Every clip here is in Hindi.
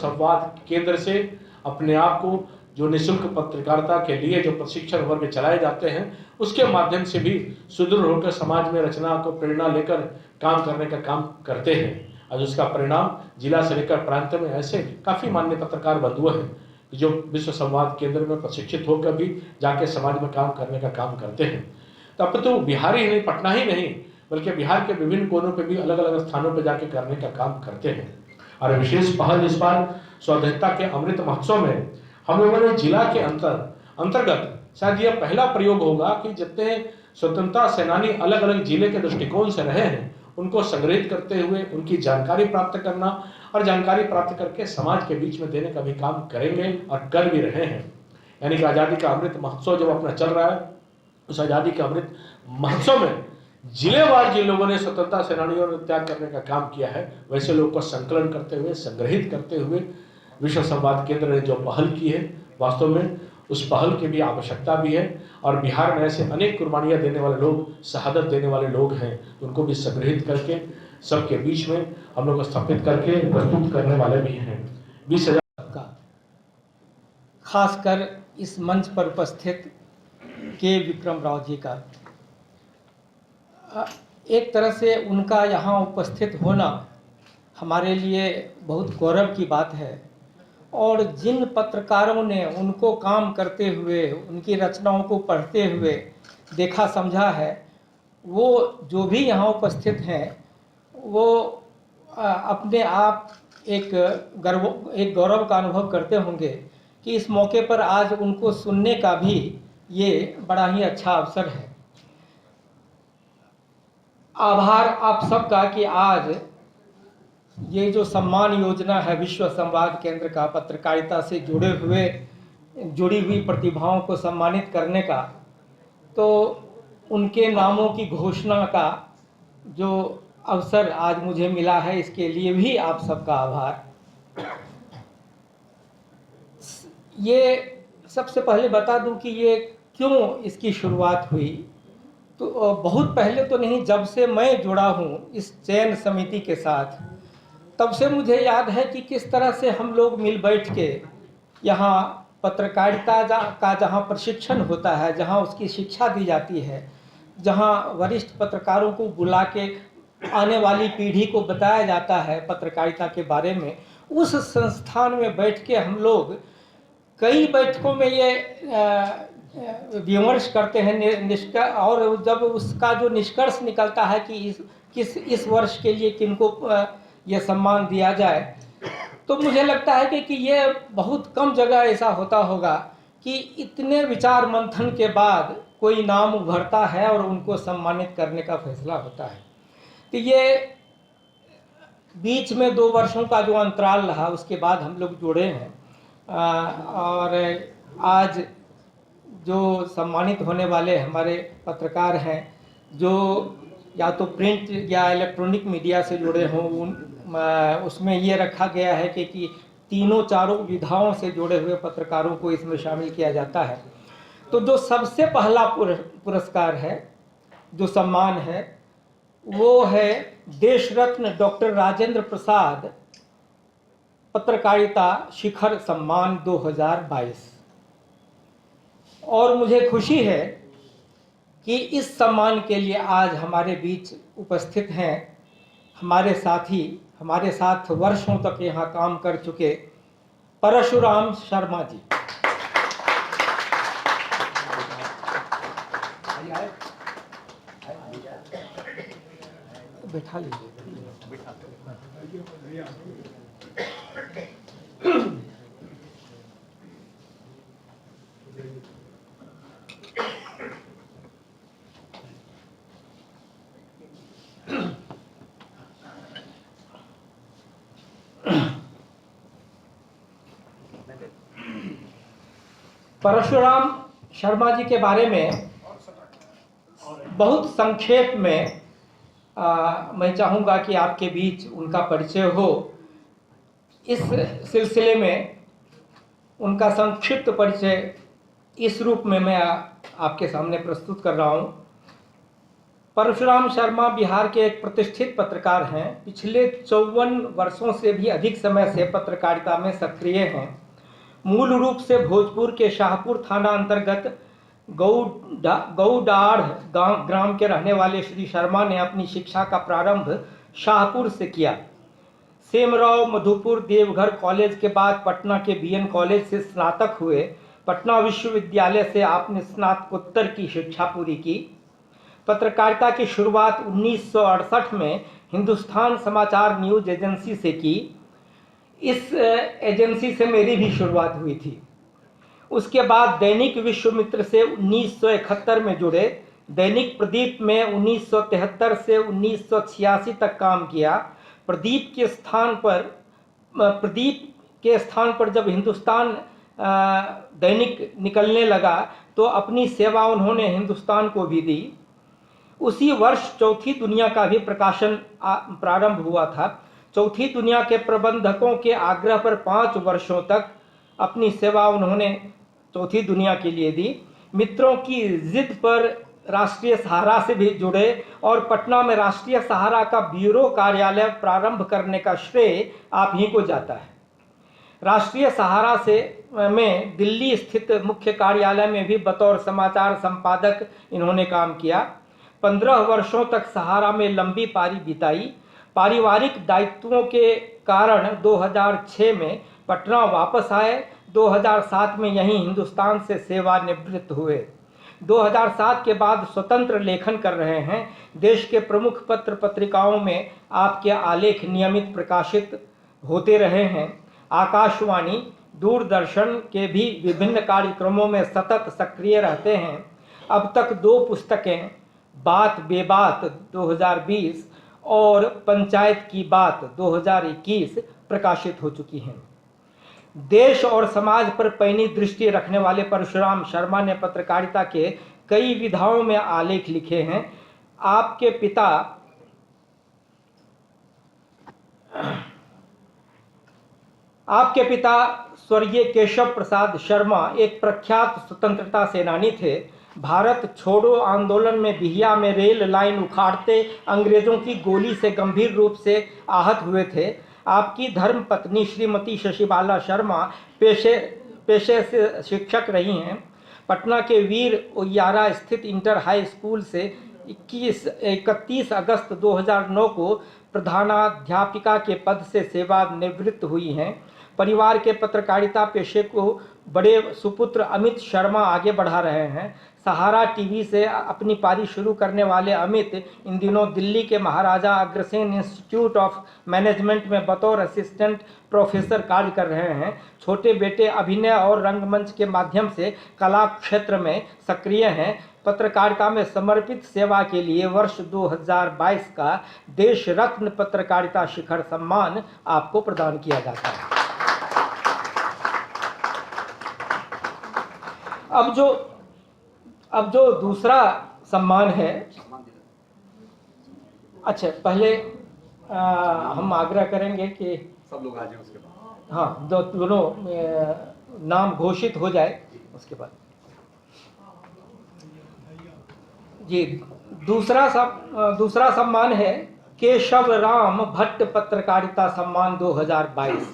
संवाद केंद्र से अपने आप को जो निःशुल्क पत्रकारिता के लिए जो प्रशिक्षण वर्ग चलाए जाते हैं उसके माध्यम से भी सुदृढ़ होकर समाज में रचना को प्रेरणा लेकर काम करने का काम करते हैं। आज उसका परिणाम जिला से लेकर प्रांत में ऐसे काफी मान्य पत्रकार बंधु हैं जो विश्व संवाद केंद्र में प्रशिक्षित होकर भी जाके समाज में काम करने का काम करते हैं। तो अब तो बिहार ही नहीं, पटना ही नहीं, बल्कि बिहार के विभिन्न कोनों पे भी अलग अलग स्थानों पे जाके करने का काम करते हैं। और विशेष पहल इस बार स्वाधीनता के अमृत महोत्सव में हम लोगों ने जिला के अंतर्गत शायद यह पहला प्रयोग होगा कि जितने स्वतंत्रता सेनानी अलग अलग जिले के दृष्टिकोण से रहे हैं उनको संग्रहित करते हुए उनकी जानकारी प्राप्त करना और जानकारी प्राप्त करके समाज के बीच में देने का भी काम करेंगे और कर भी रहे हैं। यानी कि आज़ादी का अमृत महोत्सव जब अपना चल रहा है, उस आज़ादी के अमृत महोत्सव में जिलेवार जिन लोगों ने स्वतंत्रता सेनानियों ने त्याग करने का काम किया है वैसे लोगों को संकलन करते हुए, संग्रहित करते हुए विश्व संवाद केंद्र ने जो पहल की है, वास्तव में उस पहल की भी आवश्यकता भी है। और बिहार में ऐसे अनेक कुर्बानियां देने वाले लोग, शहादत देने वाले लोग हैं, उनको भी संग्रहित करके सबके बीच में हम लोग स्थापित करके प्रस्तुत करने वाले भी हैं। 20,000 का खासकर इस मंच पर उपस्थित के विक्रम राव जी का एक तरह से उनका यहाँ उपस्थित होना हमारे लिए बहुत गौरव की बात है। और जिन पत्रकारों ने उनको काम करते हुए, उनकी रचनाओं को पढ़ते हुए देखा समझा है, वो जो भी यहाँ उपस्थित हैं वो अपने आप एक गौरव का अनुभव करते होंगे कि इस मौके पर आज उनको सुनने का भी ये बड़ा ही अच्छा अवसर है। आभार आप सबका कि आज ये जो सम्मान योजना है विश्व संवाद केंद्र का पत्रकारिता से जुड़ी हुई प्रतिभाओं को सम्मानित करने का, तो उनके नामों की घोषणा का जो अवसर आज मुझे मिला है, इसके लिए भी आप सबका आभार। ये सबसे पहले बता दूं कि ये क्यों इसकी शुरुआत हुई। तो बहुत पहले तो नहीं, जब से मैं जुड़ा हूँ इस चयन समिति के साथ, तब से मुझे याद है कि किस तरह से हम लोग मिल बैठ के यहाँ पत्रकारिता का जहाँ प्रशिक्षण होता है, जहाँ उसकी शिक्षा दी जाती है, जहाँ वरिष्ठ पत्रकारों को बुला के आने वाली पीढ़ी को बताया जाता है पत्रकारिता के बारे में, उस संस्थान में बैठ के हम लोग कई बैठकों में ये विमर्श करते हैं और जब उसका जो निष्कर्ष निकलता है कि इस वर्ष के लिए किनको ये सम्मान दिया जाए, तो मुझे लगता है कि ये बहुत कम जगह ऐसा होता होगा कि इतने विचार मंथन के बाद कोई नाम उभरता है और उनको सम्मानित करने का फैसला होता है। तो ये बीच में 2 वर्षों का जो अंतराल रहा, उसके बाद हम लोग जुड़े हैं और आज जो सम्मानित होने वाले हमारे पत्रकार हैं, जो या तो प्रिंट या इलेक्ट्रॉनिक मीडिया से जुड़े हों, उसमें ये रखा गया है कि तीनों चारों विधाओं से जुड़े हुए पत्रकारों को इसमें शामिल किया जाता है। तो जो सबसे पहला पुरस्कार है, जो सम्मान है, वो है देश रत्न डॉक्टर राजेंद्र प्रसाद पत्रकारिता शिखर सम्मान 2022। और मुझे खुशी है कि इस सम्मान के लिए आज हमारे बीच उपस्थित हैं हमारे साथी, हमारे साथ वर्षों तक यहाँ काम कर चुके परशुराम शर्मा जी। बैठा लीजिए। परशुराम शर्मा जी के बारे में बहुत संक्षेप में मैं चाहूँगा कि आपके बीच उनका परिचय हो। इस सिलसिले में उनका संक्षिप्त परिचय इस रूप में मैं आपके सामने प्रस्तुत कर रहा हूँ। परशुराम शर्मा बिहार के एक प्रतिष्ठित पत्रकार हैं। पिछले 54 वर्षों से भी अधिक समय से पत्रकारिता में सक्रिय हैं। मूल रूप से भोजपुर के शाहपुर थाना अंतर्गत गौडाढ़ ग्राम के रहने वाले श्री शर्मा ने अपनी शिक्षा का प्रारंभ शाहपुर से किया। सेमराव मधुपुर देवघर कॉलेज के बाद पटना के बीएन कॉलेज से स्नातक हुए। पटना विश्वविद्यालय से आपने स्नातकोत्तर की शिक्षा पूरी की। पत्रकारिता की शुरुआत 1968 में हिंदुस्तान समाचार न्यूज एजेंसी से की। इस एजेंसी से मेरी भी शुरुआत हुई थी। उसके बाद दैनिक विश्वमित्र से 1971 में जुड़े। दैनिक प्रदीप में 1973 से 1986 तक काम किया। प्रदीप के स्थान पर जब हिंदुस्तान दैनिक निकलने लगा तो अपनी सेवा उन्होंने हिंदुस्तान को भी दी। उसी वर्ष चौथी दुनिया का भी प्रकाशन प्रारंभ हुआ था। चौथी दुनिया के प्रबंधकों के आग्रह पर 5 वर्षों तक अपनी सेवा उन्होंने चौथी दुनिया के लिए दी। मित्रों की जिद पर राष्ट्रीय सहारा से भी जुड़े और पटना में राष्ट्रीय सहारा का ब्यूरो कार्यालय प्रारंभ करने का श्रेय आप ही को जाता है। राष्ट्रीय सहारा में दिल्ली स्थित मुख्य कार्यालय में भी बतौर समाचार संपादक इन्होंने काम किया। 15 वर्षों तक सहारा में लंबी पारी बिताई। पारिवारिक दायित्वों के कारण 2006 में पटना वापस आए। 2007 में यहीं हिंदुस्तान से सेवानिवृत्त हुए। 2007 के बाद स्वतंत्र लेखन कर रहे हैं। देश के प्रमुख पत्र पत्रिकाओं में आपके आलेख नियमित प्रकाशित होते रहे हैं। आकाशवाणी, दूरदर्शन के भी विभिन्न कार्यक्रमों में सतत सक्रिय रहते हैं। अब तक 2 पुस्तकें, बात बेबात 2020 और पंचायत की बात 2021 प्रकाशित हो चुकी हैं। देश और समाज पर पैनी दृष्टि रखने वाले परशुराम शर्मा ने पत्रकारिता के कई विधाओं में आलेख लिखे हैं। आपके पिता स्वर्गीय केशव प्रसाद शर्मा एक प्रख्यात स्वतंत्रता सेनानी थे। भारत छोड़ो आंदोलन में बिहिया में रेल लाइन उखाड़ते अंग्रेजों की गोली से गंभीर रूप से आहत हुए थे। आपकी धर्म पत्नी श्रीमती शशिबाला शर्मा पेशे से शिक्षक रही हैं। पटना के वीर ओयारा स्थित इंटर हाई स्कूल से 31 अगस्त 2009 को प्रधानाध्यापिका के पद से सेवानिवृत्त हुई हैं। परिवार के पत्रकारिता पेशे को बड़े सुपुत्र अमित शर्मा आगे बढ़ा रहे हैं। सहारा टीवी से अपनी पारी शुरू करने वाले अमित इन दिनों दिल्ली के Maharaja Agrasen institute of management में बतौर असिस्टेंट प्रोफेसर कार्य कर रहे हैं। छोटे बेटे अभिनय और रंगमंच के माध्यम से कला क्षेत्र में सक्रिय हैं। पत्रकारिता में समर्पित सेवा के लिए वर्ष 2022 का देश रत्न पत्रकारिता शिखर सम्मान आपको प्रदान किया जाता है। अब जो दूसरा सम्मान है, अच्छा पहले हम आग्रह करेंगे कि सब लोग आ जाएं उसके बाद। हाँ, दोनों नाम घोषित हो जाए उसके बाद जी। दूसरा सम्मान है केशव राम भट्ट पत्रकारिता सम्मान 2022।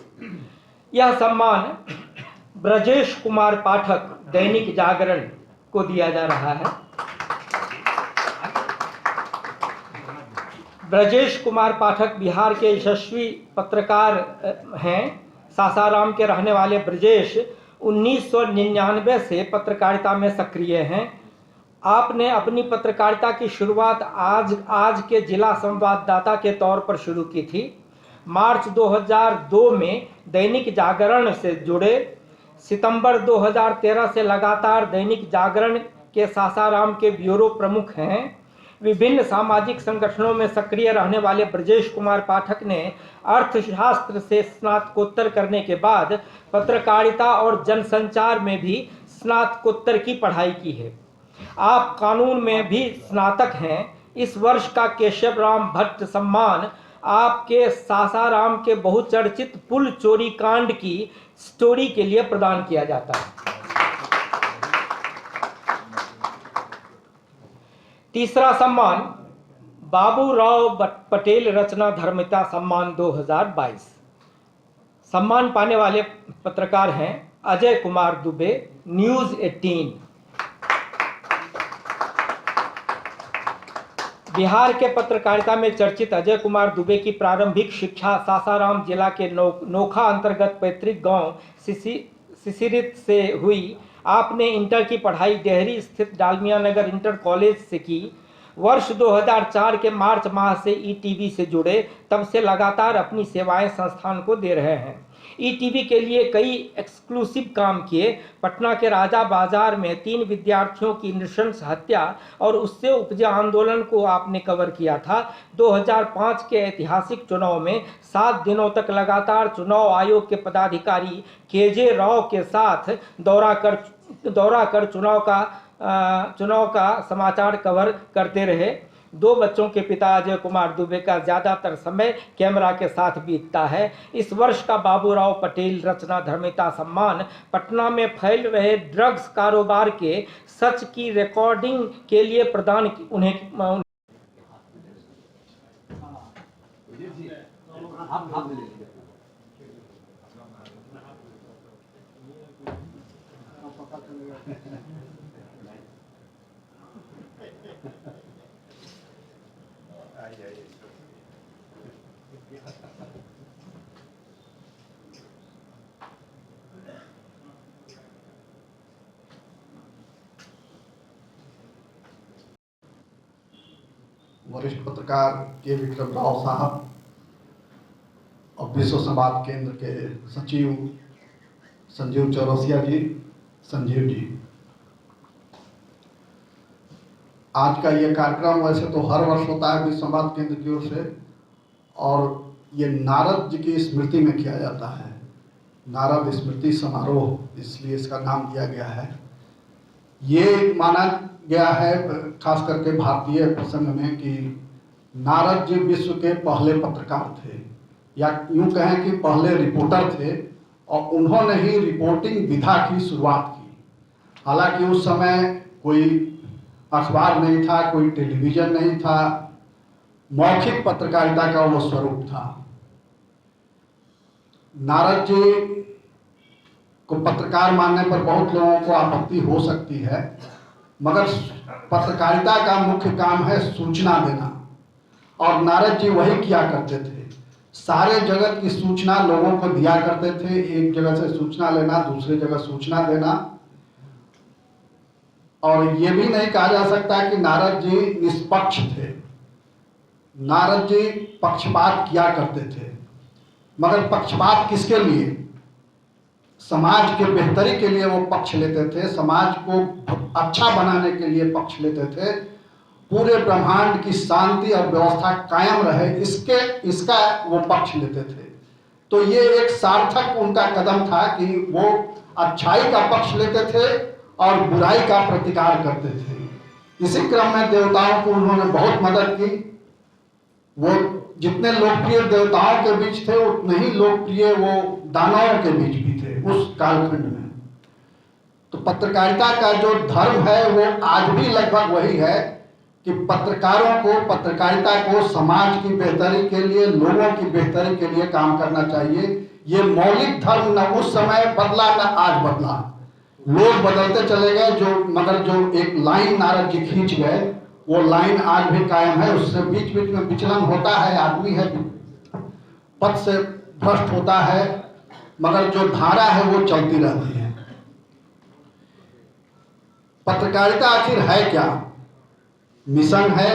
यह सम्मान ब्रजेश कुमार पाठक दैनिक जागरण को दिया जा रहा है। ब्रजेश कुमार पाठक बिहार के यशस्वी पत्रकार हैं। सासाराम के रहने वाले ब्रजेश 1999 से पत्रकारिता में सक्रिय हैं। आपने अपनी पत्रकारिता की शुरुआत आज के जिला संवाददाता के तौर पर शुरू की थी। मार्च 2002 में दैनिक जागरण से जुड़े। सितंबर 2013 से लगातार दैनिक जागरण के सासाराम के ब्यूरो प्रमुख हैं। विभिन्न सामाजिक संगठनों में सक्रिय रहने वाले ब्रजेश कुमार पाठक ने अर्थशास्त्र से स्नातकोत्तर करने के बाद पत्रकारिता और जनसंचार में भी स्नातकोत्तर की पढ़ाई की है। आप कानून में भी स्नातक हैं। इस वर्ष का केशव राम भट्ट सम्मान आपके सासाराम के बहुचर्चित पुल चोरी कांड की स्टोरी के लिए प्रदान किया जाता है। तीसरा सम्मान बाबूराव पटेल रचना धर्मिता सम्मान 2022। सम्मान पाने वाले पत्रकार हैं अजय कुमार दुबे, न्यूज़ 18। बिहार के पत्रकारिता में चर्चित अजय कुमार दुबे की प्रारंभिक शिक्षा सासाराम जिला के नोखा अंतर्गत पैतृक गांव सिसिरित से हुई। आपने इंटर की पढ़ाई डेहरी स्थित डालमिया नगर इंटर कॉलेज से की। वर्ष 2004 के मार्च माह से ईटीवी से जुड़े, तब से लगातार अपनी सेवाएं संस्थान को दे रहे हैं। ईटीवी के लिए कई एक्सक्लूसिव काम किए। पटना के राजा बाजार में 3 विद्यार्थियों की नृशंस हत्या और उससे उपजे आंदोलन को आपने कवर किया था। 2005 के ऐतिहासिक चुनाव में 7 दिनों तक लगातार चुनाव आयोग के पदाधिकारी केजे राव के साथ दौरा कर चुनाव का समाचार कवर करते रहे। 2 बच्चों के पिता अजय कुमार दुबे का ज़्यादातर समय कैमरा के साथ बीतता है। इस वर्ष का बाबूराव पटेल रचना धर्मिता सम्मान पटना में फैल रहे ड्रग्स कारोबार के सच की रिकॉर्डिंग के लिए प्रदान उन्हें वरिष्ठ पत्रकार के विक्रम राव साहब और विश्व संवाद केंद्र के सचिव संजीव चौरसिया जी, संजीव जी, आज का ये कार्यक्रम वैसे तो हर वर्ष होता है विश्व संवाद केंद्र की ओर से, और ये नारद जी की स्मृति में किया जाता है। नारद स्मृति समारोह, इसलिए इसका नाम दिया गया है। ये माना गया है खास करके भारतीय प्रसंग में कि नारद जी विश्व के पहले पत्रकार थे, या यूं कहें कि पहले रिपोर्टर थे, और उन्होंने ही रिपोर्टिंग विधा की शुरुआत की। हालांकि उस समय कोई अखबार नहीं था, कोई टेलीविजन नहीं था, मौखिक पत्रकारिता का वो स्वरूप था। नारद जी को पत्रकार मानने पर बहुत लोगों को आपत्ति हो सकती है, मगर पत्रकारिता का मुख्य काम है सूचना देना, और नारद जी वही किया करते थे। सारे जगत की सूचना लोगों को दिया करते थे। एक जगह से सूचना लेना, दूसरी जगह सूचना देना। और ये भी नहीं कहा जा सकता कि नारद जी निष्पक्ष थे। नारद जी पक्षपात किया करते थे, मगर पक्षपात किसके लिए? समाज के बेहतरी के लिए वो पक्ष लेते थे, समाज को अच्छा बनाने के लिए पक्ष लेते थे। पूरे ब्रह्मांड की शांति और व्यवस्था कायम रहे, इसका वो पक्ष लेते थे। तो ये एक सार्थक उनका कदम था कि वो अच्छाई का पक्ष लेते थे और बुराई का प्रतिकार करते थे। इसी क्रम में देवताओं को उन्होंने बहुत मदद की। वो जितने लोकप्रिय देवताओं के बीच थे, उतने ही लोकप्रिय वो दानवों के बीच भी थे उस कालखंड में। तो पत्रकारिता का जो धर्म है वो आज भी लगभग वही है कि पत्रकारों को, पत्रकारिता को समाज की बेहतरी के लिए, लोगों की बेहतरी के लिए काम करना चाहिए। ये मौलिक धर्म न उस समय बदला न आज बदला। लोग बदलते चले गए, मगर जो एक लाइन नारद जी खींच गए, वो लाइन आज भी कायम है। उससे बीच बीच में विचलन होता है, आदमी है पथ से भ्रष्ट होता है, मगर जो धारा है वो चलती रहती है। पत्रकारिता आखिर है क्या? मिशन है,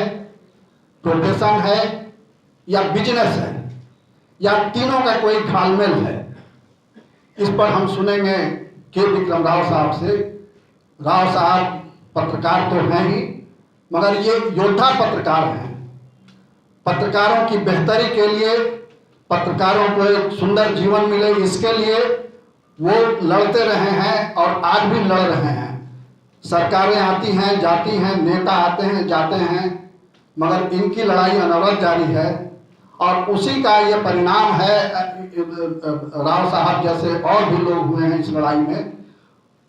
प्रोफेशन है, या बिजनेस है, या तीनों का कोई घालमेल है? इस पर हम सुनेंगे के विक्रम राव साहब से। राव साहब पत्रकार तो हैं ही, मगर ये योद्धा पत्रकार हैं। पत्रकारों की बेहतरी के लिए, पत्रकारों को एक सुंदर जीवन मिले, इसके लिए वो लड़ते रहे हैं और आज भी लड़ रहे हैं। सरकारें आती हैं जाती हैं, नेता आते हैं जाते हैं, मगर इनकी लड़ाई अनवरत जारी है। और उसी का ये परिणाम है, राव साहब जैसे और भी लोग हुए हैं इस लड़ाई में,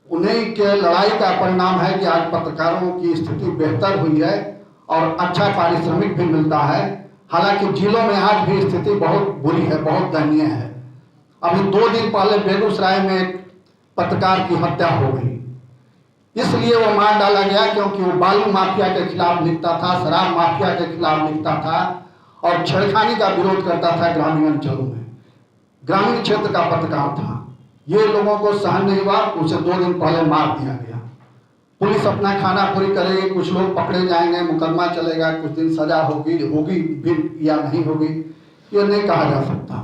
उन्हीं के लड़ाई का परिणाम है कि आज पत्रकारों की स्थिति बेहतर हुई है। और अच्छा पारिश्रमिक भी मिलता है। हालांकि जिलों में आज भी स्थिति बहुत बुरी है, बहुत दयनीय है। अभी 2 दिन पहले बेगूसराय में एक पत्रकार की हत्या हो गई, इसलिए वो मार डाला गया क्योंकि वो बालू माफिया के खिलाफ लिखता था, शराब माफिया के खिलाफ लिखता था और छेड़खानी का विरोध करता था ग्रामीण अंचलों में। ग्रामीण क्षेत्र का पत्रकार था। ये लोगों को सहन नहीं हुआ, उसे 2 दिन पहले मार दिया गया। पुलिस अपना खाना पूरी करेगी, कुछ लोग पकड़े जाएंगे, मुकदमा चलेगा, कुछ दिन सजा होगी भी या नहीं होगी, ये नहीं कहा जा सकता।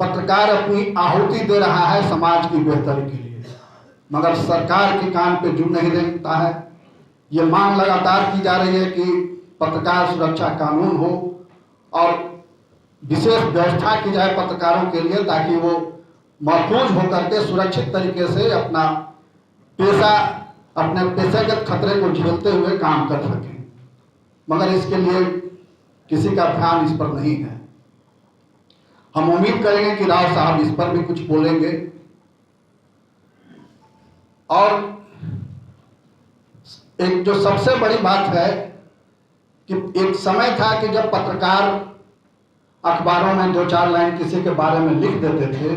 पत्रकार अपनी आहुति दे रहा है समाज की बेहतरी के लिए, मगर सरकार के कान पे जू नहीं देता है। ये मांग लगातार की जा रही है कि पत्रकार सुरक्षा कानून हो और विशेष व्यवस्था की जाए पत्रकारों के लिए, ताकि वो महफूज होकर के सुरक्षित तरीके से अपने पेशेगत खतरे को झेलते हुए काम कर सकें। मगर इसके लिए किसी का ध्यान इस पर नहीं है। हम उम्मीद करेंगे कि राव साहब इस पर भी कुछ बोलेंगे। और एक जो सबसे बड़ी बात है कि एक समय था कि जब पत्रकार अखबारों में 2-4 लाइन किसी के बारे में लिख देते थे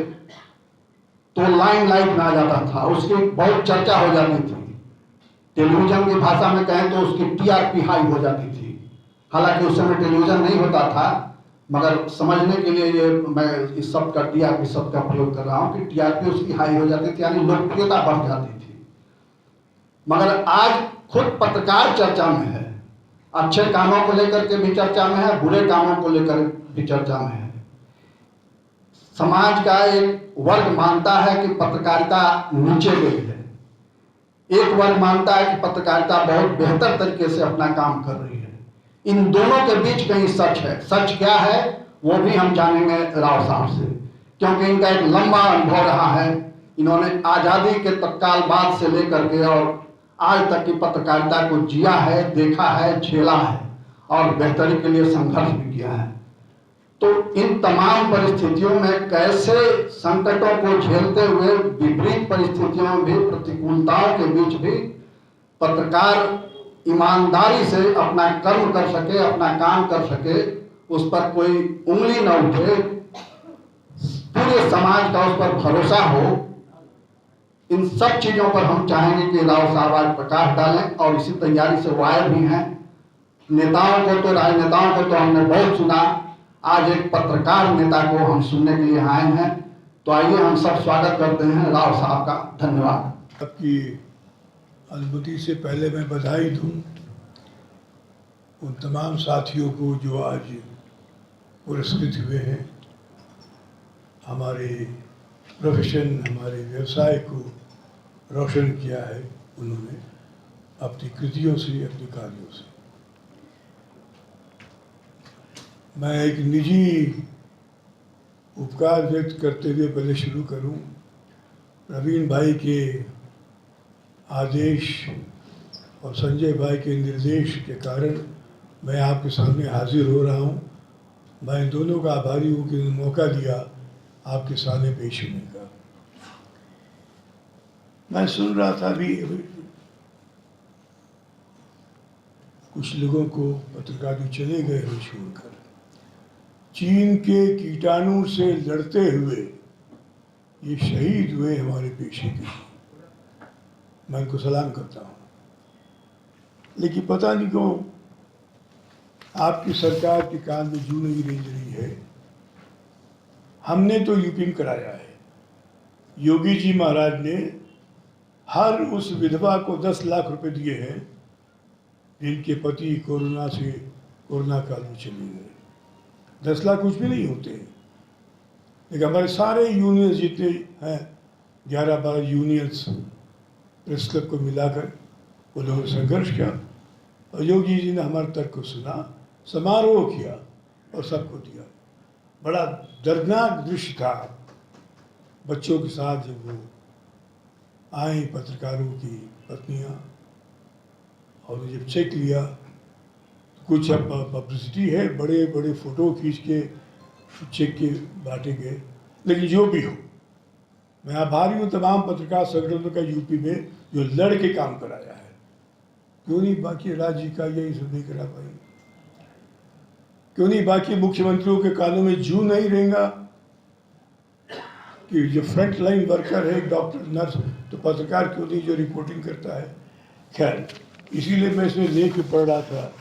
तो लाइमलाइट में आ जाता था, उसकी बहुत चर्चा हो जाती थी। टेलीविजन की भाषा में कहें तो उसकी टीआरपी हाई हो जाती थी। हालांकि उस समय टेलीविजन नहीं होता था, मगर समझने के लिए ये मैं इस शब्द का टीआरपी शब्द का प्रयोग कर रहा हूँ कि टीआरपी उसकी हाई हो जाती थी, यानी लोकप्रियता बढ़ जाती थी। मगर आज खुद पत्रकार चर्चा में है, अच्छे कामों को लेकर के भी चर्चा में है, बुरे कामों को लेकर भी चर्चा में है। समाज का एक वर्ग मानता है कि पत्रकारिता नीचे गई है, एक वर्ग मानता है कि पत्रकारिता बहुत बेहतर तरीके से अपना काम कर रही है। इन दोनों के बीच कहीं सच है। सच क्या है वो भी हम जानेंगे राव साहब से, क्योंकि इनका एक लंबा अनुभव रहा है। इन्होंने आजादी के तत्काल बाद से लेकर के और आज तक की पत्रकारिता को जिया है, देखा है, झेला है और बेहतरी के लिए संघर्ष भी किया है। तो इन तमाम परिस्थितियों में कैसे संकटों को झेलते हुए विपरीत परिस्थितियों में भी, प्रतिकूलताओं के बीच भी पत्रकार ईमानदारी से अपना कर्म कर सके, अपना काम कर सके, उस पर कोई उंगली न उठे, पूरे समाज का उस पर भरोसा हो, इन सब चीजों पर हम चाहेंगे कि राव साहब आज प्रकाश डालें। और इसी तैयारी से वो आए भी हैं। नेताओं को तो, राजनेताओं को तो हमने बहुत सुना, आज एक पत्रकार नेता को हम सुनने के लिए आए हैं। तो आइए हम सब स्वागत करते हैं राव साहब का। धन्यवाद। आपकी अनुमति से पहले मैं बधाई दूं उन तमाम साथियों को जो आज पुरस्कृत हुए हैं। हमारे प्रोफेशन, हमारे व्यवसाय को रोशन किया है उन्होंने अपनी कृतियों से, अपने कार्यों से। मैं एक निजी उपकार व्यक्त करते हुए पहले शुरू करूं। प्रवीण भाई के आदेश और संजय भाई के निर्देश के कारण मैं आपके सामने हाजिर हो रहा हूं। मैं दोनों का आभारी हूं कि उन्होंने मौका दिया आपके सामने पेश होने का। मैं सुन रहा था अभी कुछ लोगों को, पत्रकार भी चले गए हैं छोड़कर, चीन के कीटाणु से लड़ते हुए ये शहीद हुए हमारे पेशे के। मैं उनको सलाम करता हूँ। लेकिन पता नहीं क्यों आपकी सरकार के कान में जू नहीं रेंज रही है। हमने तो यूपी में कराया है। योगी जी महाराज ने हर उस विधवा को 10 लाख रुपए दिए हैं जिनके पति कोरोना काल में चले गए। 10 लाख कुछ भी नहीं होते, लेकिन हमारे सारे यूनियंस जितने हैं, 11-12 यूनियंस प्रेस क्लब को मिलाकर वो लोगों ने संघर्ष किया और योगी जी ने हमारे तर्क को सुना, समारोह किया और सबको दिया। बड़ा दर्दनाक दृश्य था। बच्चों के साथ जब वो आए पत्रकारों की पत्नियां और जब चेक लिया, कुछ अब पब्लिसिटी है, बड़े बड़े फोटो खींच के चेक के बांटे गए। लेकिन जो भी हो, मैं आभारी हूँ तमाम पत्रकार संगठनों का यूपी में जो लड़ के काम कराया है। क्यों नहीं बाकी राज्य इकाइयाँ ये सब नहीं करा पाई? क्यों नहीं बाकी मुख्यमंत्रियों के कानों में जू नहीं रहेगा कि जो फ्रंट लाइन वर्कर है, डॉक्टर, नर्स, तो पत्रकार क्यों नहीं जो रिपोर्टिंग करता है? खैर, इसीलिए मैं इसमें लेख पढ़ रहा था,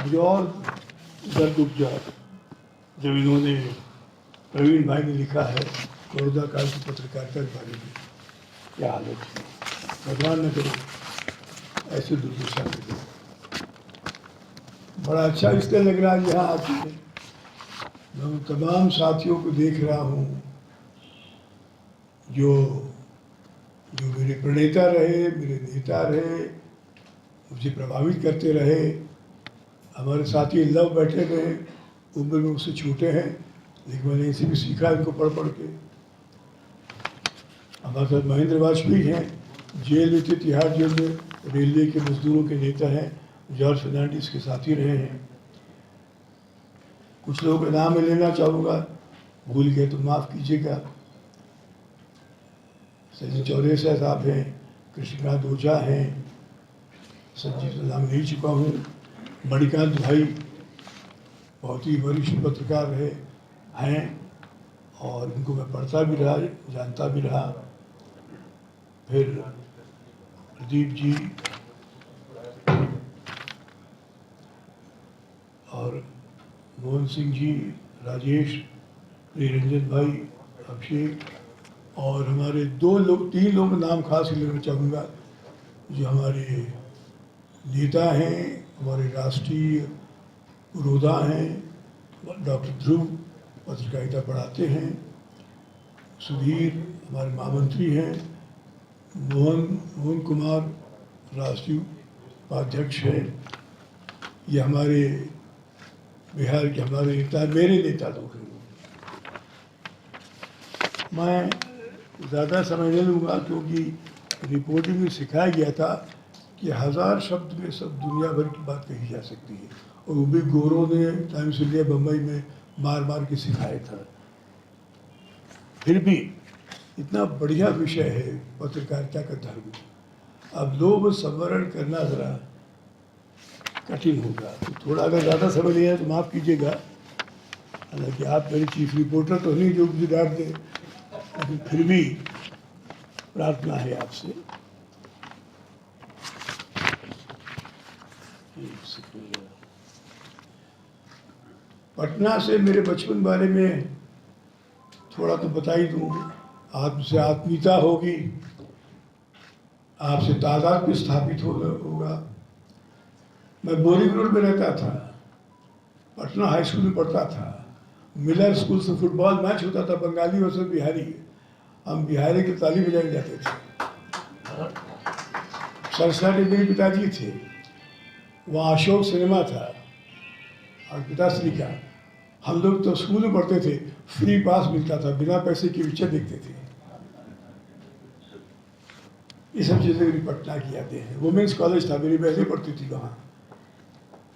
मुझे और दर्द उपजा जब इन्होंने, प्रवीण भाई ने लिखा है कोरोना काल की पत्रकारिता के बारे में, क्या हालत है, भगवान न करे ऐसे दुर्दशा में। बड़ा अच्छा इसलिए लग रहा है यहाँ आके मैं उन तमाम साथियों को देख रहा हूँ जो मेरे प्रणेता रहे, मेरे नेता रहे, मुझे प्रभावित करते रहे। हमारे साथी लव बैठे हुए हैं, उम्र में उससे छोटे हैं, लेकिन मैंने इसी भी सीखा इनको पढ़ के। हमारे साथ महेंद्र वाजपेयी हैं, जेल में थे, तिहाड़ जेल में, रेलवे के मजदूरों के नेता हैं, जॉर्ज फर्नांडिस के साथी रहे हैं। कुछ लोगों के नाम मैं लेना चाहूँगा, भूल गए तो माफ़ कीजिएगा। सचिन चौरेसा साहब हैं, कृष्णकांत ओझा हैं, संजीव का नाम ले चुका हूँ, मणिकांत भाई बहुत ही वरिष्ठ पत्रकार रहे हैं और इनको मैं पढ़ता भी रहा, जानता भी रहा। फिर प्रदीप जी और मोहन सिंह जी, राजेश, निरंजन भाई, अभिषेक, और हमारे 3 लोग नाम खास लेना चाहूँगा जो हमारे नेता हैं, हमारे राष्ट्रीय पुरोधा हैं। डॉक्टर ध्रुव पत्रकारिता पढ़ाते हैं, सुधीर हमारे महामंत्री हैं, मोहन कुमार राष्ट्रीय उपाध्यक्ष हैं। ये हमारे बिहार के हमारे नेता, मेरे नेता लोग हैं। मैं ज़्यादा समय नहीं लूँगा क्योंकि रिपोर्टिंग में सिखाया गया था कि 1000 शब्द में सब दुनिया भर की बात कही जा सकती है, और वो भी गोरों ने टाइम्स इंडिया बम्बई में मार के सिखाया था। फिर भी इतना बढ़िया विषय है पत्रकारिता का धर्म, अब लोग संवरण करना ज़रा कठिन होगा, तो थोड़ा अगर ज़्यादा समय लिया तो माफ़ कीजिएगा। हालांकि आप मेरे चीफ रिपोर्टर तो नहीं जो मुझे डांट दें, लेकिन फिर भी प्रार्थना है आपसे। पटना से मेरे बचपन बारे में थोड़ा तो बता ही दूँ। आपसे आत्मीयता होगी, आपसे तादाद भी स्थापित होगा। मैं बोरिंग रोड में रहता था, पटना हाई स्कूल में पढ़ता था। मिलर स्कूल से फुटबॉल मैच होता था, बंगाली वर्सेस बिहारी, हम बिहारी की ताली बजाने जाते थे। सरसाटे मेरे पिताजी थे, वहाँ अशोक सिनेमा था और पिताश्री का। हम लोग तो स्कूल में पढ़ते थे, फ्री पास मिलता था, बिना पैसे के पिक्चर देखते थे। ये सब चीज़ें मेरी पटना की यादें हैं। वुमेंस कॉलेज था, मेरी बहनें पढ़ती थी वहाँ।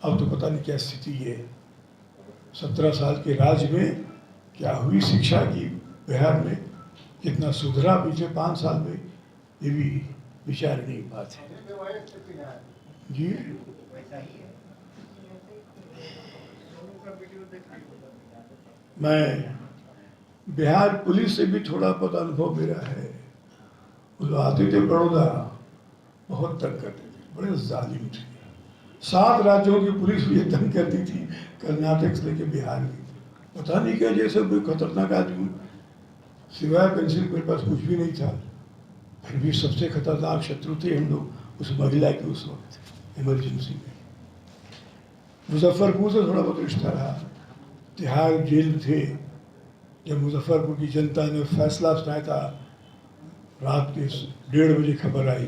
अब तो पता नहीं क्या स्थिति है। 17 साल के राज में क्या हुई शिक्षा की बिहार में, कितना सुधरा पिछले 5 साल में, ये भी विचारणीय बात है। जी मैं बिहार पुलिस से भी थोड़ा बहुत अनुभव मेरा है। वो आते थे बड़ौदा, बहुत तंग करते थे, बड़े जालिम थे। 7 राज्यों की पुलिस भी तंग करती थी, कर्नाटक से लेकर बिहार की। पता नहीं क्या, जैसे कोई खतरनाक आदमी, सिवाय पेंसिल मेरे पास कुछ भी नहीं था। फिर भी सबसे खतरनाक शत्रु थे हम लोग उस महिला के उस वक्त इमरजेंसी में। मुजफ्फरपुर से थोड़ा बहुत रिश्ता रहा। तिहाड़ जेल थे, जब मुजफ्फरपुर की जनता ने फैसला सुनाया था, रात के 1:30 बजे खबर आई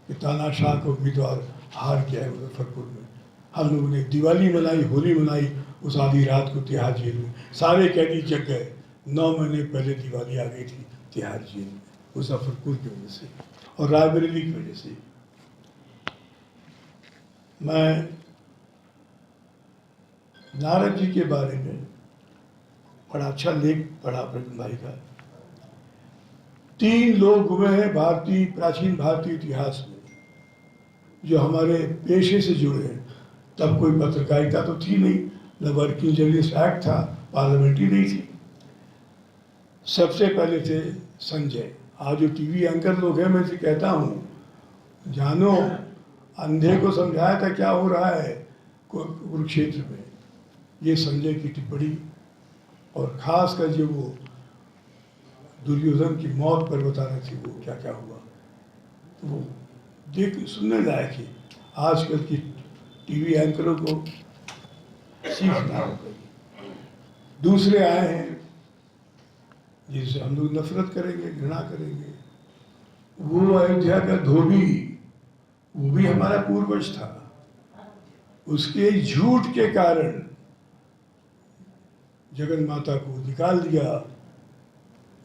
कि तानाशाह का उम्मीदवार हार गया है मुजफ्फरपुर में। हम लोगों ने दिवाली मनाई, होली मनाई उस आधी रात को तिहाड़ जेल में। सारे कैदी जग गए। 9 महीने पहले दिवाली आ गई थी तिहाड़ जेल में, मुजफ्फरपुर की वजह से और रायबरेली की वजह से। मैं नारद जी के बारे में बड़ा अच्छा लेख पढ़ा प्रवीण भाई का। 3 लोग हुए हैं प्राचीन भारतीय इतिहास में, जो हमारे पेशे से जुड़े हैं। तब कोई पत्रकारिता तो थी नहीं, न वर्किंग जर्नलिस्ट एक्ट था, पार्लियामेंट्री नहीं थी। सबसे पहले थे संजय। आज जो टीवी एंकर लोग हैं, मैं से कहता हूँ, जानो अंधे को समझाया था क्या हो रहा है कुरुक्षेत्र में। ये संजय की टिप्पणी, और खासकर जो वो दुर्योधन की मौत पर बता रहे थे वो क्या क्या हुआ, तो वो देख सुनने लायक है। आजकल की टीवी एंकरों को सीखना होगा। दूसरे आए हैं जिनसे हम लोग नफरत करेंगे, घृणा करेंगे। वो अयोध्या का धोबी, वो भी हमारा पूर्वज था। उसके झूठ के कारण जगन माता को निकाल दिया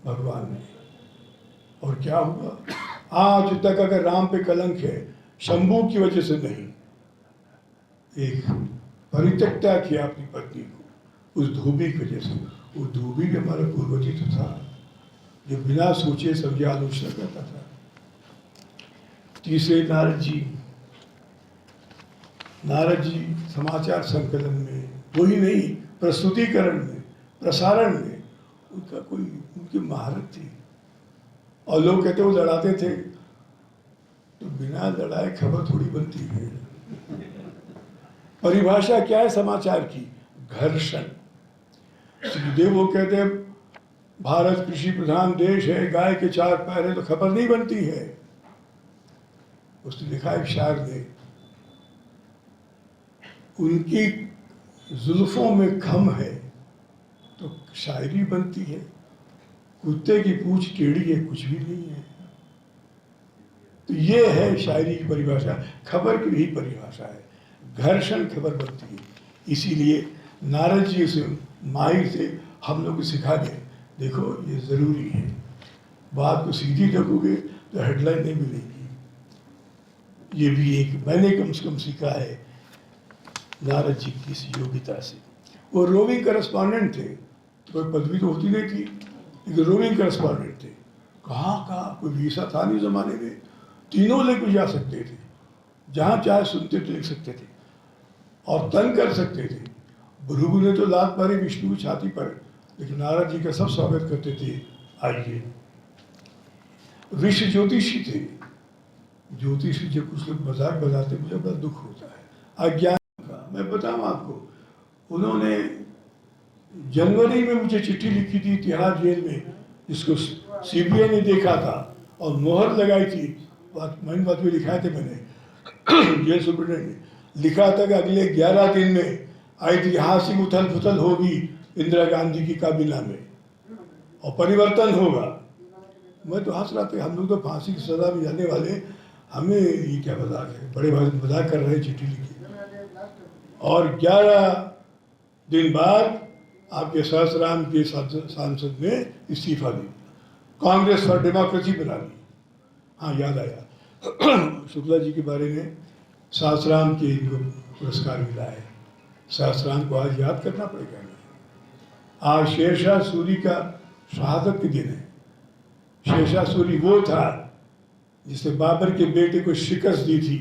भगवान ने। और क्या हुआ? आज तक अगर राम पे कलंक है, शंभू की वजह से नहीं, एक परित्यक्ता किया अपनी पत्नी को उस धोबी की वजह से। वो धोबी भी हमारा पूर्वज ही तो था, जो बिना सोचे समझे आलोचना करता था। तीसरे नारद जी। नारद जी समाचार संकलन में, वही नहीं प्रस्तुतिकरण में, प्रसारण में उनका कोई उनकी महारत थी। और लोग कहते वो लड़ाते थे, तो बिना लड़ाए खबर थोड़ी बनती है। परिभाषा क्या है समाचार की? घर्षण। सुखदेव वो कहते हैं भारत कृषि प्रधान देश है, गाय के 4 पैर है, तो खबर नहीं बनती है। उसने लिखा एक शायर ने, उनकी जुल्फों में खम है तो शायरी बनती है, कुत्ते की पूंछ टेढ़ी है कुछ भी नहीं है। तो ये है शायरी की परिभाषा। खबर की भी परिभाषा है, घर्षण खबर बनती है। इसीलिए नारद जी से माहिर से हम लोग को सिखा दें, देखो ये ज़रूरी है। बात को सीधी रखोगे तो हेडलाइन नहीं मिलेगी। ये भी एक मैंने कम से कम सीखा है नारद जी की इस योग्यता से। वो रोविंग करस्पॉन्डेंट थे, तो कोई पदवी तो होती नहीं थी, लेकिन रोविंग करस्पॉन्डेंट थे। कहाँ कोई वीसा था नहीं ज़माने में, तीनों लेकर जा सकते थे, जहाँ चाहे सुनते थे लिख सकते थे और तंग कर सकते थे। भृगु ने तो लात मारी विष्णु की छाती पर, लेकिन नारद जी का सब स्वागत करते थे, आइए। ऋषि ज्योतिषी थे। ज्योतिषी जब कुछ लोग मजाक बनाते, मुझे बड़ा दुख होता है अज्ञान का। मैं बताऊँ आपको, उन्होंने जनवरी में मुझे चिट्ठी लिखी थी तिहाड़ जेल में, जिसको सीबीआई ने देखा था और मोहर लगाई थी। बात में लिखाए थे मैंने, जेल सुप्रिंटेंडेंट ने लिखा था कि अगले 11 दिन में ऐतिहासिक उथल पुथल होगी इंदिरा गांधी की काबिना में और परिवर्तन होगा। मैं तो हंस रहा था, हम लोग तो फांसी की सजा में जाने वाले, हमें ये क्या मजाक है, बड़े मजाक कर रहे हैं चिट्ठी लिखी। और 11 दिन बाद आपके सहस्राम के सांसद ने इस्तीफा दी, कांग्रेस फॉर डेमोक्रेसी बना ली। हाँ याद आया, शुक्ला जी के बारे में सहस्राम के इनको पुरस्कार मिला है। सहस्राम को आज याद करना पड़ेगा। आज शेरशाह सूरी का शहादत के दिन है। शेरशाह सूरी वो था जिसने बाबर के बेटे को शिकस्त दी थी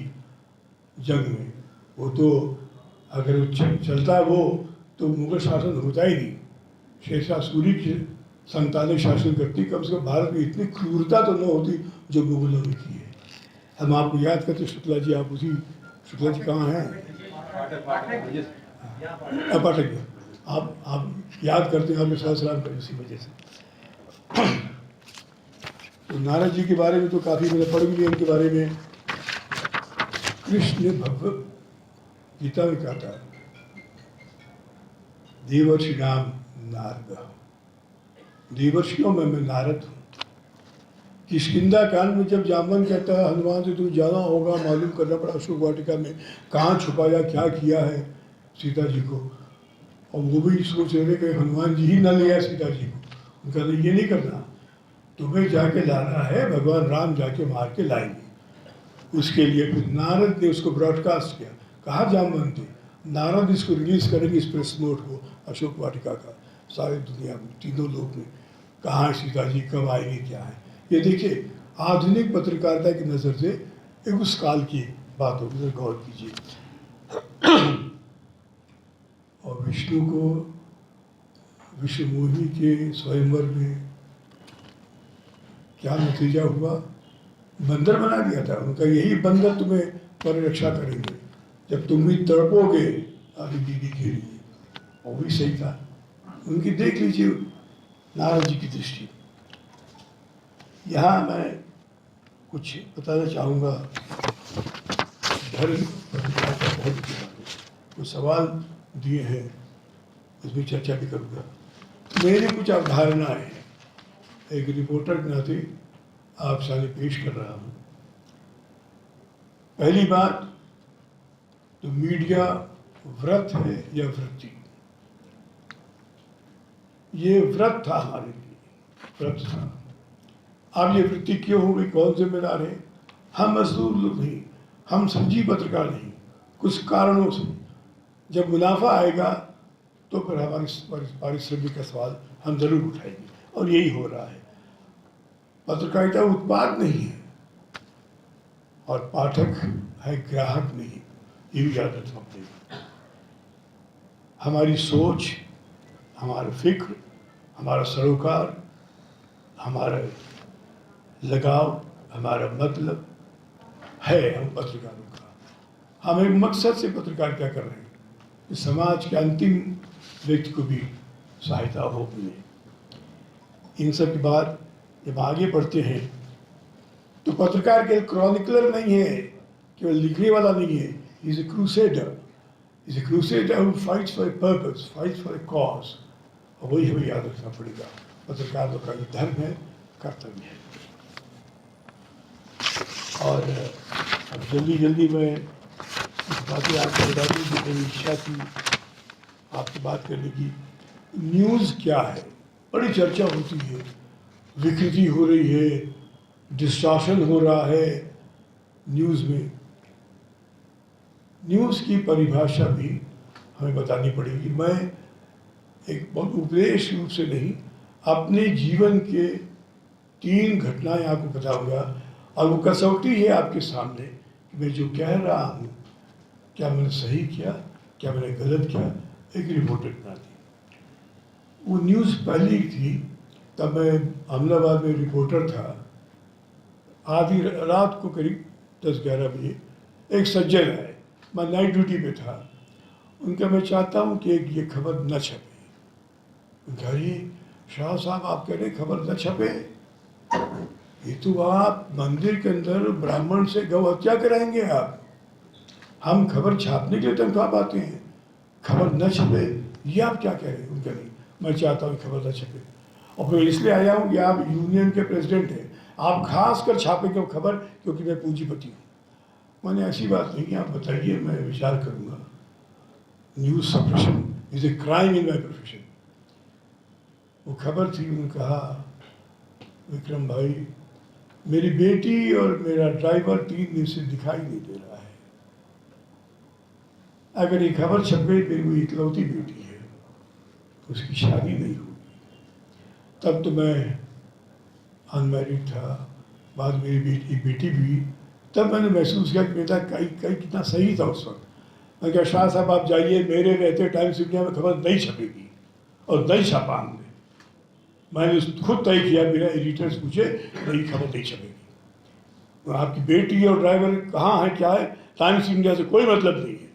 जंग में। वो तो अगर चलता वो तो मुगल शासन होता ही नहीं। शेरशाह सूरी की संतानें शासन करती, कम से कम भारत में इतनी क्रूरता तो न होती जो मुगलों ने की है। हम आपको याद करते शुक्ला जी, आप उसी शुक्ला जी कहाँ हैं? पाठक जी, आप याद करते हैं आपके सहस्राम का इसी वजह से। तो नारद जी के बारे में तो काफ़ी मैंने पढ़ भी लिया। इनके बारे में कृष्ण ने भगवत गीता में कहा था, देवर्षि नाम नारद, देवर्षियों में मैं नारद हूँ। किष्किंधा कांड में जब जामवन कहता है हनुमान से तुम्हें जाना होगा, मालूम करना पड़ा अशोक वाटिका में कहाँ छुपाया, क्या किया है सीता जी को, और वो भी सोच रहे कि हनुमान जी ही न लिया सीता जी को। उनका ये नहीं करना, तुम्हें जाके लाना है, भगवान राम जाके मार के लाएंगे। उसके लिए फिर नारद ने उसको ब्रॉडकास्ट किया। कहाँ जामवन थे, नारद इसको रिलीज करेंगे इस प्रेस नोट को अशोक वाटिका का, सारी दुनिया में तीनों लोग में कहाँ है सीता जी, कब आएगी, क्या है। ये देखिए आधुनिक पत्रकारिता की नज़र से एक उस काल की बातों पर गौर कीजिए। और विष्णु को विश्वमोहिनी के स्वयंवर में क्या नतीजा हुआ, बंदर बना दिया था। उनका यही बंदर तुम्हें परिरक्षा करेंगे जब तुम भी तड़पोगे आदि दीदी के लिए। वो भी सही था उनकी। देख लीजिए नारद जी की दृष्टि। यहाँ मैं कुछ बताना चाहूँगा धर्म कुछ सवाल दिए हैं, उसमें चर्चा भी करूँगा। मेरी कुछ अवधारणाएं हैं, एक रिपोर्टर के नाते आप सामने पेश कर रहा हूँ। पहली बात तो मीडिया व्रत है या वृत्ति। ये व्रत था हमारे लिए, व्रत था। अब ये वृत्ति क्यों हो गई, कौन जिम्मेदार है? हम मजदूर लोग नहीं, हम सच्ची पत्रकार नहीं। कुछ कारणों से जब मुनाफा आएगा तो फिर हमारी पारिश्रमिक का सवाल हम जरूर उठाएंगे, और यही हो रहा है। पत्रकारिता उत्पाद नहीं है और पाठक है ग्राहक नहीं, ये भी याद रखना पड़ेगा। हमारी सोच, हमारा फिक्र, हमारा सरोकार, हमारा लगाव, हमारा मतलब है हम पत्रकारों का। हम एक मकसद से पत्रकारिता कर रहे हैं कि समाज के अंतिम व्यक्ति को भी सहायता हो मिले। इन सब के बाद जब आगे बढ़ते हैं तो पत्रकार केवल क्रॉनिकलर नहीं है, केवल लिखने वाला नहीं है। Is a crusader, is a crusader who fights for a purpose, fights for a cause. और वही हमें याद रखना पड़ेगा। पत्रकारों का ये धर्म है, कर्तव्य है। और अब जल्दी जल्दी मैं कुछ बातें आपको बता दूँ कि मेरी इच्छा थी आपसे बात करने की। न्यूज़ क्या है, बड़ी चर्चा होती है, विकृति हो रही है, डिस्टॉर्शन हो रहा है न्यूज़ में। न्यूज़ की परिभाषा भी हमें बतानी पड़ेगी। मैं एक बहुत उपदेश रूप से नहीं, अपने जीवन के 3 घटनाएं आपको बताऊंगा, और वो कसौटी है आपके सामने कि मैं जो कह रहा हूँ क्या मैंने सही किया, क्या मैंने गलत किया। एक रिपोर्टर बना दी। वो न्यूज़ पहली थी, तब मैं अहमदाबाद में रिपोर्टर था। आधी रात को करीब 10-11 बजे एक सज्जन आए, मैं नाइट ड्यूटी पे था। उनका मैं चाहता हूँ कि एक ये खबर न छपे। उनका ये शाह साहब आप कह रहे खबर न छपे, ये तो आप मंदिर के अंदर ब्राह्मण से गौ हत्या कराएंगे आप। हम खबर छापने के लिए तनख्वाह पाते हैं, खबर न छपे, ये आप क्या कह रहे हैं? उनका नहीं, मैं चाहता हूँ खबर न छपे। और फिर इसलिए आया हूँ कि आप यूनियन के प्रेसिडेंट हैं, आप खास कर छापेंगे खबर, क्योंकि मैं पूंजीपति हूँ। मैंने ऐसी बात नहीं, आप बताइए, मैं विचार करूँगा। News suppression is a crime in my profession. वो खबर थी, उन्होंने कहा विक्रम भाई, मेरी बेटी और मेरा ड्राइवर 3 दिन से दिखाई नहीं दे रहा है। अगर ये खबर छप गई, मेरी वो इकलौती बेटी है, उसकी शादी नहीं होगी। तब तो मैं अनमैरिड था, बाद मेरी बेटी भी। तब मैंने महसूस किया कि मेरा कई कितना सही था उस वक्त। मैं क्या, शाह साहब आप जाइए, मेरे रहते टाइम्स इंडिया में खबर नहीं छपेगी, और नहीं छपा हमने। मैंने खुद तय किया, मेरा एडिटर्स पूछे, नई खबर नहीं छपेगी। आपकी बेटी और ड्राइवर कहाँ है, क्या है, टाइम्स इंडिया से कोई मतलब नहीं है।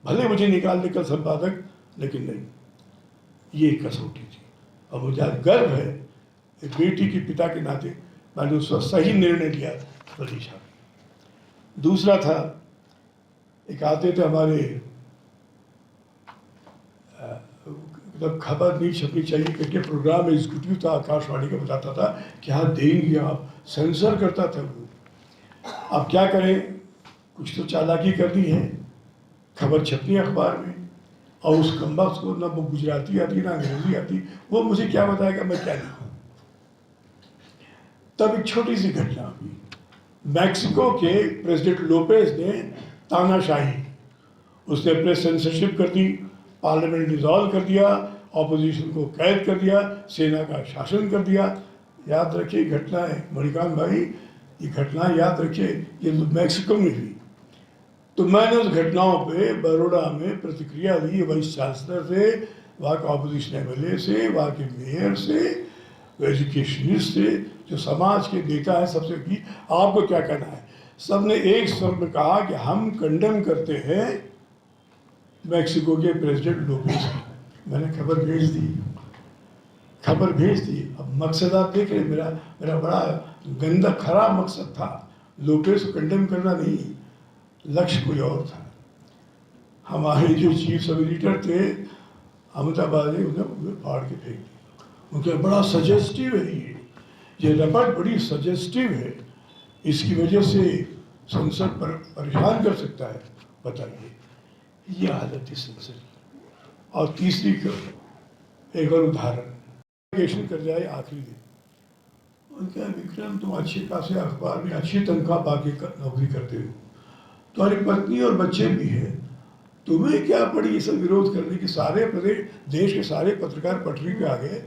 भले मुझे निकाल दे कल संपादक, लेकिन नहीं। ये कसौटी थी, और मुझे आज गर्व है एक बेटी के पिता के नाते मैंने उस वक्त सही निर्णय लिया, प्रतीक्षा। दूसरा था, एक आते थे हमारे, मतलब खबर नहीं छपनी चाहिए करके प्रोग्राम एग्जीक्यूटिव था, आकाशवाणी का, बताता था क्या देंगे आप, सेंसर करता था वो। अब क्या करें, कुछ तो चालाकी करनी है, खबर छपनी है अखबार में, और उस कम्बख्त को ना वो गुजराती आती ना अंग्रेजी आती, वो मुझे क्या बताएगा मैं क्या लिखूं। तब एक छोटी सी घटना हुई। मैक्सिको के प्रेसिडेंट लोपेज ने तानाशाही, उसने प्रेस सेंसरशिप कर दी, पार्लियामेंट डिसॉल्व कर दिया, ऑपोजिशन को कैद कर दिया, सेना का शासन कर दिया। याद रखिए घटना है मणिकांत भाई, ये घटना याद रखिए, ये मैक्सिको में हुई। तो मैंने उस घटनाओं पे बड़ौदा में प्रतिक्रिया ली वाइस चांसलर से, वहाँ के ऑपोजिशन एमएलए से, वहाँ के मेयर से, एजुकेशनिस्ट से, जो समाज के नेता है, सबसे की आपको क्या कहना है। सबने एक स्वर में कहा कि हम कंडेम करते हैं मैक्सिको के प्रेसिडेंट लोपेज की। मैंने खबर भेज दी। अब मकसद आप देख रहे, मेरा बड़ा गंदा खराब मकसद था, लोपेज को कंडेम करना नहीं, लक्ष्य कोई और था। हमारे जो चीफ सब एडिटर थे अहमदाबाद में, उन्हें फाड़ के फेंक दिया। उनका बड़ा सजेस्टिव है ये रिपोर्ट बड़ी सजेस्टिव है, इसकी वजह से संसद पर परेशान कर सकता है। बताइए, ये हालत है संसद की। और तीसरी एक और उदाहरण कर जाए आखिरी दिन, उनका विक्रम तुम अच्छे खासे अखबार में अच्छी तनख्वाह पाके नौकरी करते हो, तुम्हारी पत्नी और बच्चे भी हैं, तुम्हें क्या पड़ी ये सब विरोध करने की। सारे प्रदेश देश के सारे पत्रकार पटरी पे आ गए,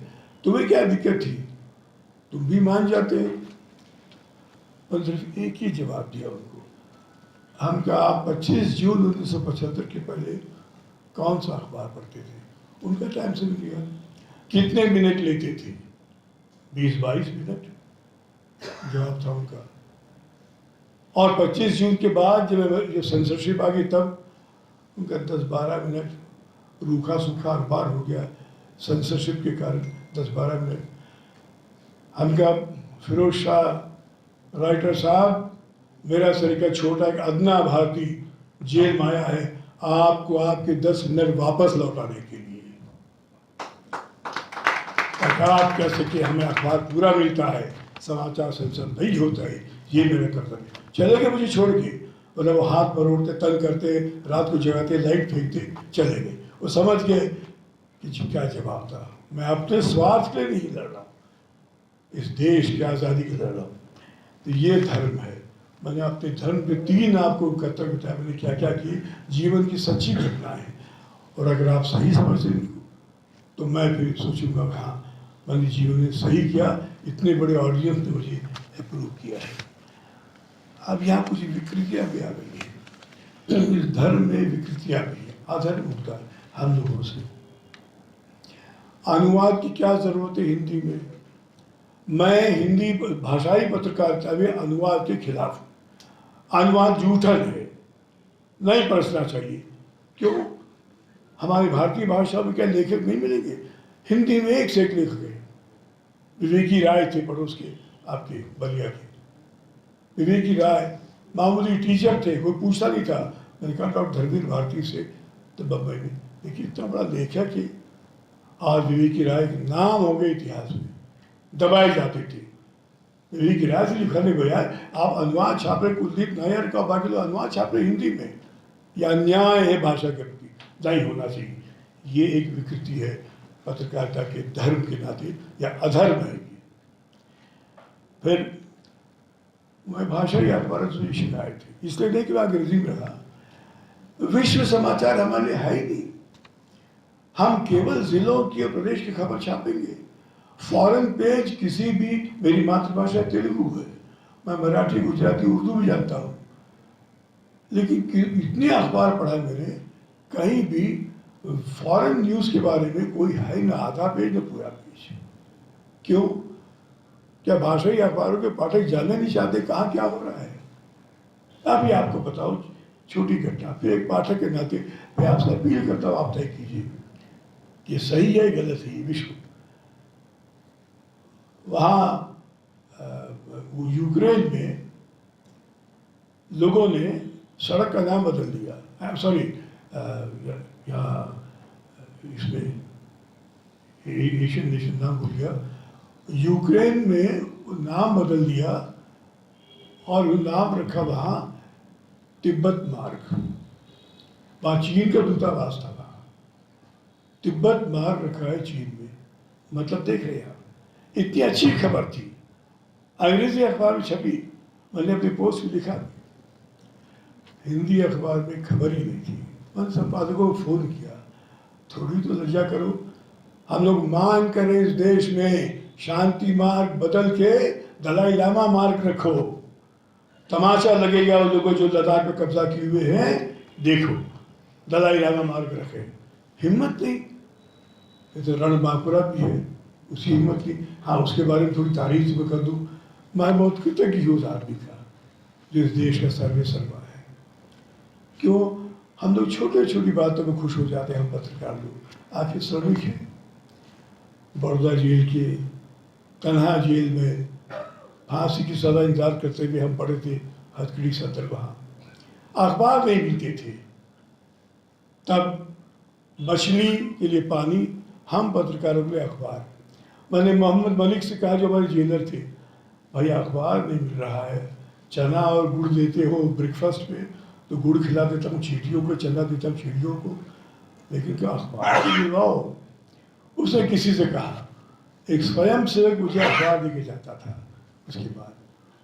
तुम्हें क्या दिक्कत थी, तुम भी मान जाते। और सिर्फ एक ही जवाब दिया उनको, हम क्या आप 25 जून 1975 के पहले कौन सा अखबार पढ़ते थे। उनका टाइम से भी लिया, कितने मिनट लेते थे, 20-22 मिनट जवाब था उनका। और 25 जून के बाद जब सेंसरशिप आ गई, तब उनका 10-12 मिनट रूखा सूखा अखबार हो गया सेंसरशिप के कारण, 10-12 मिनट। हमका फिरोज शाह राइटर साहब, मेरा सरीका छोटा एक अदना भारती जेल में आया है आपको आपके 10 मिनट वापस लौटाने के लिए। आप कह सके हमें अखबार पूरा मिलता है, समाचार सेंसर नहीं होता है, ये मेरा कर्तव्य। चले गए मुझे छोड़ के, मतलब वो हाथ मरोड़ते, तंग करते, रात को जगाते, लाइट फेंकते, चले गए। वो समझ गए कि क्या जवाब था, मैं अपने स्वार्थ के लिए नहीं लड़ रहा, इस देश की आज़ादी के लड़ रहा हूँ। तो ये धर्म है। मैंने अपने धर्म पे 3 आपको कर्तव्य बताया, मैंने क्या क्या किए, जीवन की सच्ची घटना है। और अगर आप सही समझते इनको, तो मैं फिर सोचूंगा हाँ मैंने जीवन में सही किया, इतने बड़े ऑडियंस ने मुझे अप्रूव किया है। अब यहाँ कुछ विकृतियाँ भी आ गई हैं, इस धर्म में विकृतियाँ भी हैं, अधर्म होता है हम लोगों से। अनुवाद की क्या जरूरत है हिंदी में। मैं हिंदी भाषाई पत्रकारिता में अनुवाद के खिलाफ हूँ। अनुवाद जूठन है, नहीं पढ़ना चाहिए। क्यों, हमारी भारतीय भाषा में क्या लेखक नहीं मिलेंगे। हिंदी में एक से एक लेखक है। विवेकी राय थे पड़ोस के आपके बलिया के, विवेकी राय मामूली टीचर थे, कोई पूछता नहीं था। मैंने कहा डॉक्टर धर्मवीर भारती से, तो बम्बई में, देखिए इतना बड़ा लेखक है। आज विवेकी राय के नाम हो गए इतिहास में, दबाए जाते थे। विवेकी राय से लिखने बजाय आप अनुवाद छाप रहे, कुलदीप नायर का, बाकी लोग अनुवाद छाप रहे हिंदी में। यह अन्याय है भाषा के प्रति, नहीं होना चाहिए। ये एक विकृति है पत्रकारिता के धर्म के नाते, या अधर्म है। फिर मैं भाषाई अखबारों से शिकायत है, इसलिए नहीं कि मैं अंग्रेजी में रहा। विश्व समाचार हमारे लिए है ही नहीं। हम केवल जिलों की और प्रदेश की खबर छापेंगे। फॉरेन पेज किसी भी, मेरी मातृभाषा तेलुगु है, मैं मराठी, गुजराती, उर्दू भी जानता हूँ, लेकिन इतने अखबार पढ़ा मैंने, कहीं भी फॉरेन न्यूज़ के बारे में कोई है ना आधा पेज न पूरा पेज। क्यों, क्या भाषाई अखबारों के पाठक जानना नहीं चाहते कहाँ क्या हो रहा है। अभी आपको बताओ छोटी घटना, फिर एक पाठक के नाते मैं आपसे अपील करता हूँ, आप तय कीजिए कि सही है गलत है। विश्व वहाँ यूक्रेन में लोगों ने सड़क का नाम बदल दिया। सॉरी, यहाँ इसमें एशियन नेशन नाम भूल गया। यूक्रेन में नाम बदल दिया और वो नाम रखा वहाँ तिब्बत मार्ग। वहाँ चीन का दूतावास था, वहाँ तिब्बत मार्ग रखा है चीन में। मतलब देख रहे हैं आप, इतनी अच्छी खबर थी, अंग्रेजी अखबार में छपी, मैंने अपनी पोस्ट में लिखा। हिंदी अखबार में खबर ही नहीं थी। मैंने संपादकों को फोन किया, थोड़ी तो लज्जा करो, हम लोग मांग करें इस देश में शांति मार्ग बदल के दलाई लामा मार्ग रखो। तमाशा लगेगा उन लोगों जो लद्दाख पे कब्जा किए हुए हैं, देखो दलाई लामा मार के रखे, हिम्मत नहीं। ये तो रण बांकुरा भी है, उसकी हिम्मत की। हाँ, उसके बारे में थोड़ी तारीफ मैं कर दूँ, मैं बहुत कृतज्ञ हूँ उस आदमी का जो इस देश का सर्वे सर्वा है। क्यों हम लोग छोटे छोटी बातों में खुश हो जाते हैं, हम पत्रकार लोग। आखिर श्रमिक हैं, बड़ौदा जेल के तन्हा जेल में फांसी की सजा इंतजार करते हुए हम पढ़े थे, हथकड़ी सदर। वहाँ अखबार नहीं मिलते थे, तब मछली के लिए पानी, हम पत्रकारों के लिए अखबार। मैंने मोहम्मद मलिक से कहा जो हमारे जेलर थे, भाई अखबार नहीं मिल रहा है, चना और गुड़ देते हो ब्रेकफास्ट में, तो गुड़ खिला देता हूँ चींटियों को, चना देता हूँ चिड़ियों को, लेकिन क्या अखबार तो दिलवाओ। उसने किसी से कहा, एक स्वयं सेवक मुझे अखबार देके जाता था, उसके बाद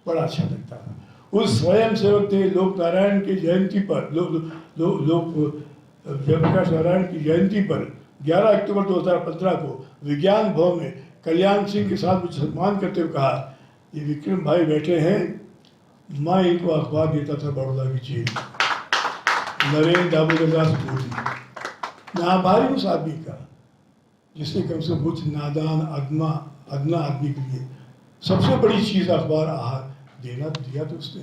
बड़ा अच्छा लगता था। उस स्वयं सेवक थे लोक नारायण की जयंती पर, लोक जयप्रकाश नारायण की जयंती पर 11 अक्टूबर 2015 को विज्ञान भवन में कल्याण सिंह के साथ मुझे सम्मान करते हुए कहा, ये विक्रम भाई बैठे हैं, मैं इनको अखबार देता था बड़ौदा की जेल। नरेंद्र दामोदरदास मोदी, मैं आभारी हूँ उस आदमी का जिसने कम से कम कुछ नादान अदना आदमी के लिए सबसे बड़ी चीज़ अखबार आहार दिया तो उसने।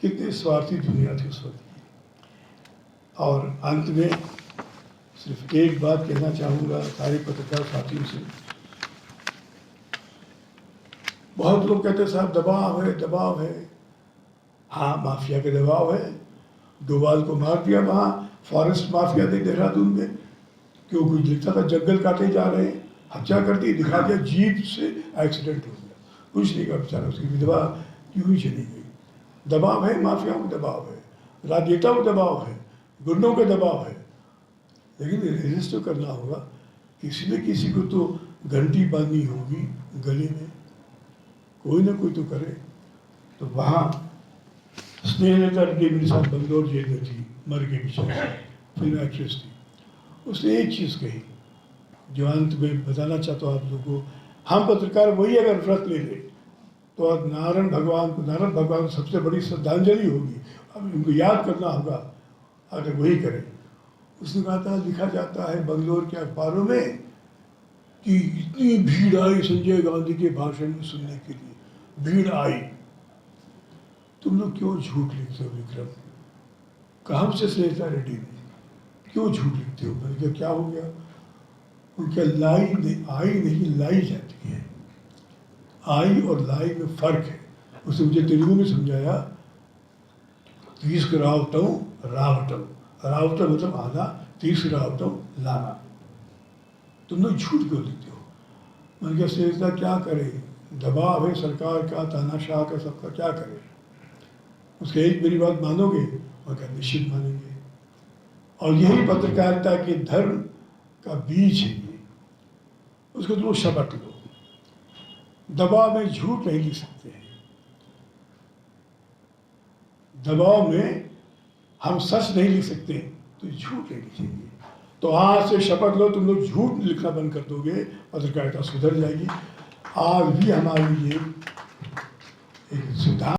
कितनी स्वार्थी दुनिया थी उस वक्त की। और अंत में सिर्फ एक बात कहना चाहूँगा सारे पत्रकार साथियों से। बहुत लोग कहते हैं साहब दबाव है। हाँ, माफिया के दबाव है। डोभाल को मार दिया वहाँ, फॉरेस्ट माफिया थे देहरादून में, क्यों कुछ लिखता था जंगल काटे जा रहे हैं, हत्या कर दी, दिखा दिया जीप से एक्सीडेंट हो गया, कुछ नहीं कर बेचारा, उसकी विधवा यूं ही चली गई। दबाव है, माफियाओं का दबाव है, राजनेताओं का दबाव है, गुंडों का दबाव है, लेकिन रेजिस्ट तो करना होगा। किसी न किसी को तो घंटी बांधनी होगी गले में, कोई ना कोई तो करे। तो वहाँ स्नेहलता रेड्डी मेरे साथ बंगलौर जेल में थी, मर के बेचारी, फिल्म एक्ट्रेस थी। उसने एक चीज़ कही जो अंत में बताना चाहता हूँ आप लोगों को। हम पत्रकार वही अगर व्रत ले लें तो नारायण भगवान को सबसे बड़ी श्रद्धांजलि होगी, अब इनको याद करना होगा अगर वही करें। उसने कहा था, लिखा जाता है बंगलौर के अखबारों में कि इतनी भीड़ आई संजय गांधी के भाषण में सुनने के लिए, भीड़ आई। तुम लोग क्यों झूठ लिखते हो विक्रम? कहाँ से स्नेहलता रेड्डी ने क्यों झूठ लिखते हो? मैंने कहा क्या हो गया? उनके लाई नहीं लाई जाती है, आई और लाई में फर्क है। उसने मुझे तेलुगु में समझाया, रावटम मतलब आना, रावटम लाना। तुम लोग झूठ क्यों लिखते हो? मैंने कहा स्नेहलता क्या करे, दबाव है सरकार का, तानाशाह का, सबका, क्या करे? उसके एक मेरी बात मानोगे? मैं कहा निश्चित मानेंगे। और यही पत्रकारिता के धर्म का बीज है ये, उसको तुम शपथ लो। दबाव में झूठ नहीं लिख सकते हैं, दबाव में हम सच नहीं लिख सकते, तो झूठ नहीं लिखेंगे। तो आज से शपथ लो, तुम लोग झूठ लिखना बंद कर दोगे, पत्रकारिता सुधर जाएगी। आज भी हमारे लिए एक सिद्धांत